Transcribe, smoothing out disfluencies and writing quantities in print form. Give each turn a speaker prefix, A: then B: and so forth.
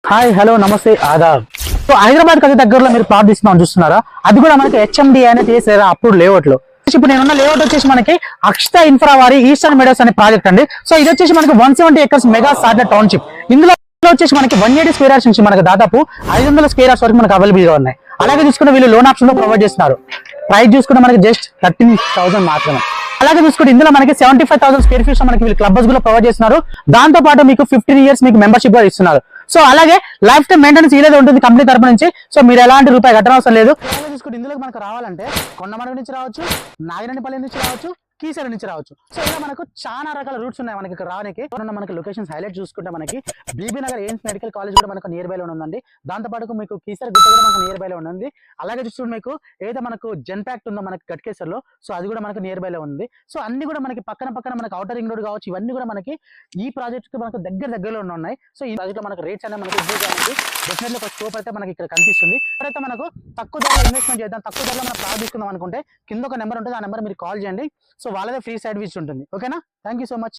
A: Hi hello నమస్తే Aadab. So Hyderabad కది దగ్గరలో మీరు ప్లాట్ తీసుకున్నాం చూస్తున్నారా, అది కూడా మనకి హెచ్ఎండి అనేది చేసారా అప్పుడు లేఅవుట్ లో. ఇప్పుడు నేనున్న లేఅవుట్ వచ్చేసి మనకి అక్షత ఇన్ఫ్రా వారి ఈస్టర్న్ మెడోస్ అనే ప్రాజెక్ట్ అండి. సో ఇది వచ్చేసి మనకి 170 ఎకర్స్ మెగా సాటిలైట్ టౌన్షిప్. ఇందులో వచ్చేసి మనకి 180 స్క్వేర్ యార్డ్స్ నుంచి మనకి దాదాపు 500 స్క్వేర్ యార్డ్స్ వరకు మనకి అవైలబుల్ గా ఉన్నాయి. అలాగే చూసుకుంటే వీళ్ళు లోన్ ఆప్షన్ లో ప్రొవైడ్ చేస్తున్నారు. ప్రైస్ చూసుకుంటే మనకి జస్ట్ 13,000 మాత్రమే. అలాగే చూసుకుంటే ఇందులో మనకి 75,000 స్క్వేర్ ఫీట్స్ మనకి వీళ్ళు క్లబ్ హౌస్ కూడా ప్రొవైడ్ చేస్తున్నారు. దాంతో పాటు మీకు 15 ఇయర్స్ మీకు మెంబర్షిప్ కూడా ఇస్తున్నారు. సో అలాగే లైఫ్ టైం మెయింటెనెన్స్ ఇలాగే ఉంటుంది కంపెనీ తరపు నుంచి. సో మీరు ఎలాంటి రూపాయి కట్టనవసరం లేదు. అలాగే చూసుకుంటే ఇందులో మనకు రావాలంటే కొండమడుగు నుంచి రావచ్చు, నాగిరెడ్డిపల్లి నుంచి రావచ్చు, కీసర నుంచి రావచ్చు. సో ఇలా మనకు చాలా రకాల రూట్స్ ఉన్నాయి మనకి ఇక్కడ రావడానికి. మనకి లొకేషన్స్ హైలైట్ చూసుకుంటే మనకి Bibinagar AIIMS medical college కూడా మనకు నియర్ బై లో ఉందండి. దాంతో పాటు మీకు కీసర గుట్ట కూడా మనకు నియర్ బై లో ఉంది. అలాగే చూసుకుంటే మీకు ఏదైతే మనకు జెన్పాక్ట్ ఉందో మనకి గట్కేసర్ లో, సో అది కూడా మనకు నియర్ బై లో ఉంది. సో అన్ని కూడా మనకి పక్కన మనకి ఔటర్ రింగ్ రోడ్ కావచ్చు, ఇవన్నీ కూడా మనకి ఈ ప్రాజెక్ట్ కి మనకు దగ్గరలో ఉన్నాయి. సో ఈ ప్రాజెక్ట్ లో మనకు రేట్స్ అనేది మనకి డెఫినెట్లీ ఒక స్కోప్ అయితే మనకి ఇక్కడ కనిపిస్తుంది. అయితే మనకు తక్కువ ధరలో ఇన్వెస్ట్మెంట్ చేద్దాం, తక్కువ ధరలో మనం ప్లాట్ తీసుకుందాం అనుకుంటే కింద ఒక నెంబర్ ఉంటుంది, ఆ నెంబర్ మీరు కాల్ చేయండి. సో వాళ్ళదే ఫ్రీ సైడ్ విజిట్ ఉంటుంది. ఓకేనా? Thank you so much.